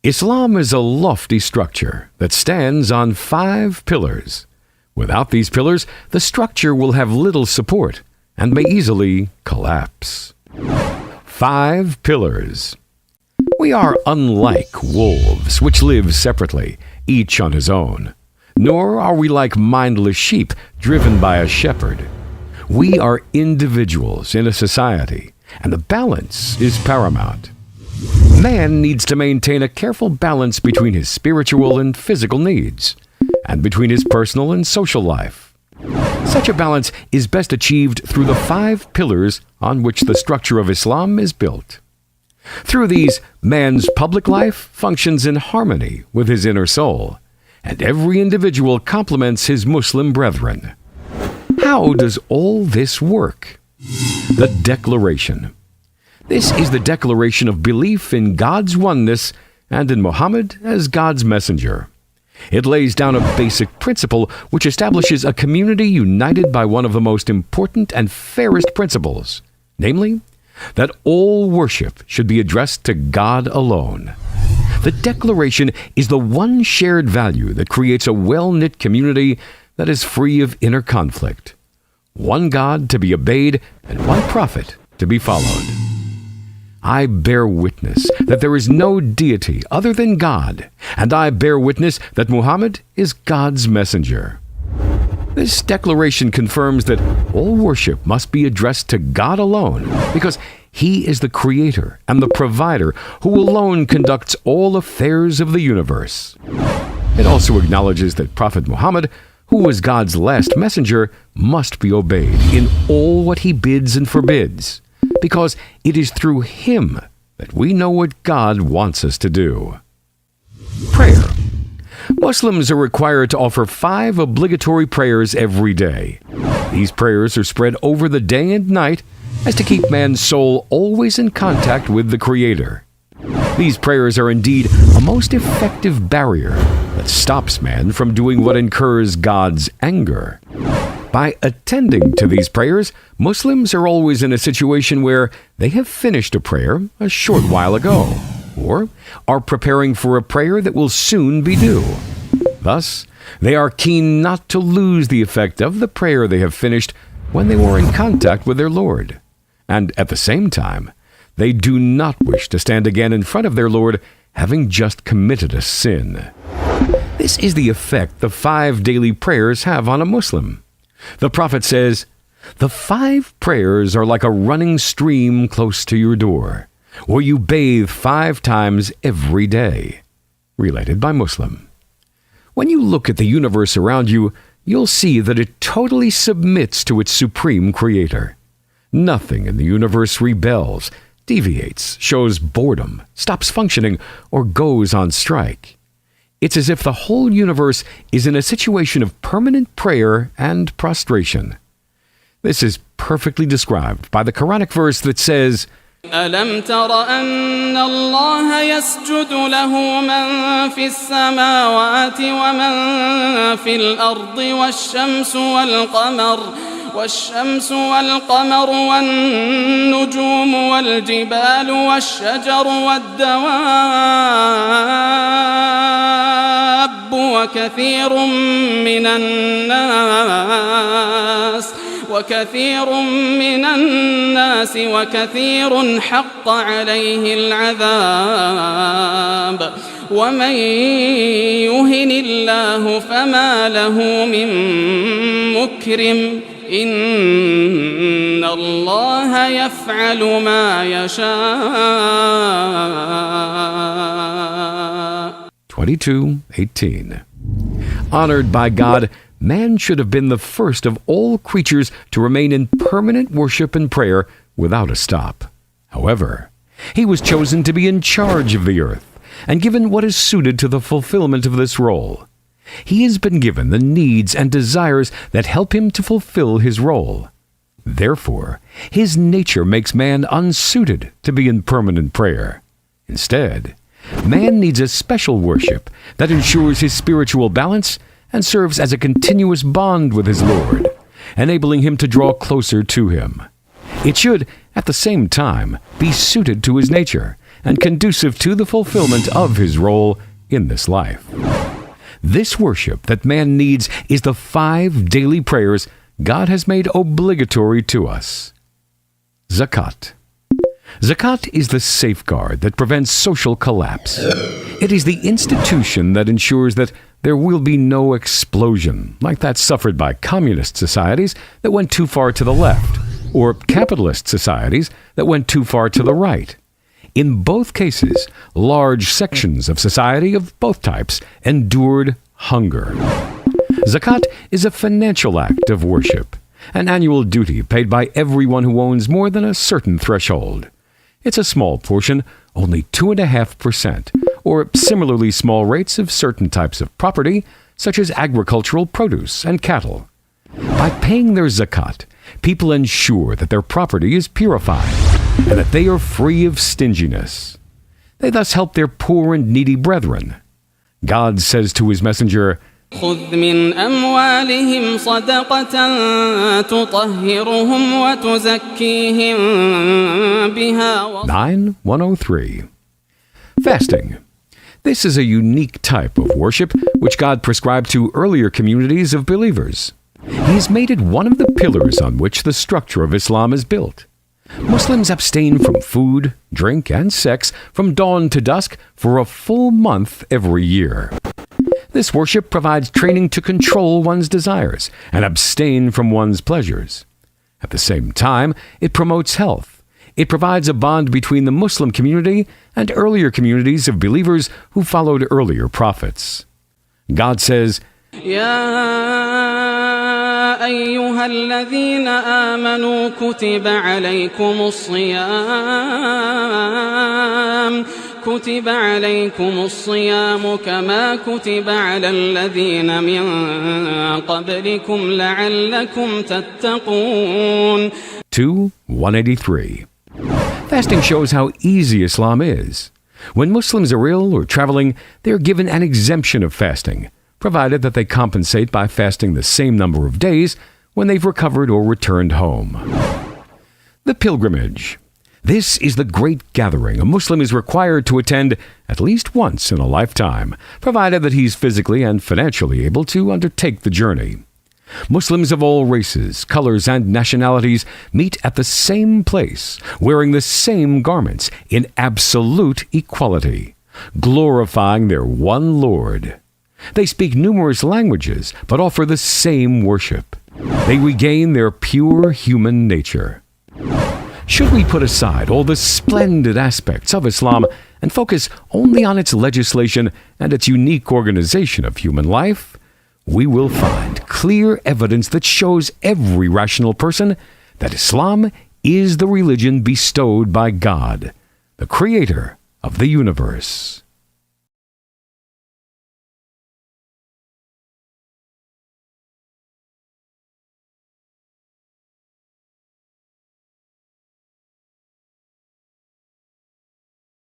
Islam is a lofty structure that stands on 5 pillars. Without these pillars, the structure will have little support and may easily collapse. 5 pillars. We are unlike wolves, which live separately, each on his own. Nor are we like mindless sheep driven by a shepherd. We are individuals in a society, and the balance is paramount. Man needs to maintain a careful balance between his spiritual and physical needs, and between his personal and social life. Such a balance is best achieved through the 5 pillars on which the structure of Islam is built. Through these, man's public life functions in harmony with his inner soul, and every individual complements his Muslim brethren. How does all this work? The Declaration. This is the declaration of belief in God's oneness and in Muhammad as God's messenger. It lays down a basic principle which establishes a community united by one of the most important and fairest principles, namely, that all worship should be addressed to God alone. The Declaration is the one shared value that creates a well-knit community that is free of inner conflict. One God to be obeyed and one prophet to be followed. I bear witness that there is no deity other than God, and I bear witness that Muhammad is God's messenger. This declaration confirms that all worship must be addressed to God alone, because He is the creator and the provider who alone conducts all affairs of the universe. It also acknowledges that Prophet Muhammad, who was God's last messenger, must be obeyed in all what he bids and forbids, because it is through him that we know what God wants us to do. Prayer. Muslims are required to offer 5 obligatory prayers every day. These prayers are spread over the day and night as to keep man's soul always in contact with the Creator. These prayers are indeed a most effective barrier that stops man from doing what incurs God's anger. By attending to these prayers, Muslims are always in a situation where they have finished a prayer a short while ago, or are preparing for a prayer that will soon be due. Thus, they are keen not to lose the effect of the prayer they have finished when they were in contact with their Lord. And at the same time, they do not wish to stand again in front of their Lord having just committed a sin. This is the effect the 5 daily prayers have on a Muslim. The Prophet says, "The 5 prayers are like a running stream close to your door, where you bathe 5 times every day." Related by Muslim. When you look at the universe around you, you'll see that it totally submits to its supreme creator. Nothing in the universe rebels, deviates, shows boredom, stops functioning, or goes on strike. It's as if the whole universe is in a situation of permanent prayer and prostration. This is perfectly described by the Quranic verse that says, أَلَمْ تَرَ أَنَّ اللَّهَ يَسْجُدُ لَهُ مَنْ فِي السَّمَاوَاتِ وَمَنْ فِي الْأَرْضِ والشمس والقمر والنجوم والجبال والشجر والدواب وكثير من الناس وكثير حق عليه العذاب ومن يهن الله فما له من مكرم إن الله يفعل ما يشاء. 22:18. Honored by God, man should have been the first of all creatures to remain in permanent worship and prayer without a stop. However, he was chosen to be in charge of the earth and given what is suited to the fulfillment of this role. He has been given the needs and desires that help him to fulfill his role. Therefore, his nature makes man unsuited to be in permanent prayer. Instead, man needs a special worship that ensures his spiritual balance and serves as a continuous bond with his Lord, enabling him to draw closer to him. It should, at the same time, be suited to his nature and conducive to the fulfillment of his role in this life. This worship that man needs is the 5 daily prayers God has made obligatory to us. Zakat. Zakat is the safeguard that prevents social collapse. It is the institution that ensures that there will be no explosion, like that suffered by communist societies that went too far to the left, or capitalist societies that went too far to the right. In both cases, large sections of society of both types endured hunger. Zakat is a financial act of worship, an annual duty paid by everyone who owns more than a certain threshold. It's a small portion, only 2.5%, or similarly small rates of certain types of property, such as agricultural produce and cattle. By paying their zakat, people ensure that their property is purified and that they are free of stinginess. They thus help their poor and needy brethren. God says to his messenger, خذ من أموالهم صدقة تطهرهم وتزكيهم بها 9:103. Fasting. This is a unique type of worship which God prescribed to earlier communities of believers. He has made it one of the pillars on which the structure of Islam is built. Muslims abstain from food, drink, and sex from dawn to dusk for a full month every year. This worship provides training to control one's desires and abstain from one's pleasures. At the same time, it promotes health. It provides a bond between the Muslim community and earlier communities of believers who followed earlier prophets. God says, يا أيها الذين آمنوا كتب عليكم الصيام كما كتب على الذين من قبلكم لعلكم تتقون 2:183. Fasting shows how easy Islam is. When Muslims are ill or traveling, they are given an exemption of fasting, provided that they compensate by fasting the same number of days when they've recovered or returned home. The pilgrimage. This is the great gathering a Muslim is required to attend at least once in a lifetime, provided that he's physically and financially able to undertake the journey. Muslims of all races, colors, and nationalities meet at the same place, wearing the same garments in absolute equality, glorifying their one Lord. They speak numerous languages, but offer the same worship. They regain their pure human nature. Should we put aside all the splendid aspects of Islam and focus only on its legislation and its unique organization of human life, we will find clear evidence that shows every rational person that Islam is the religion bestowed by God, the creator of the universe.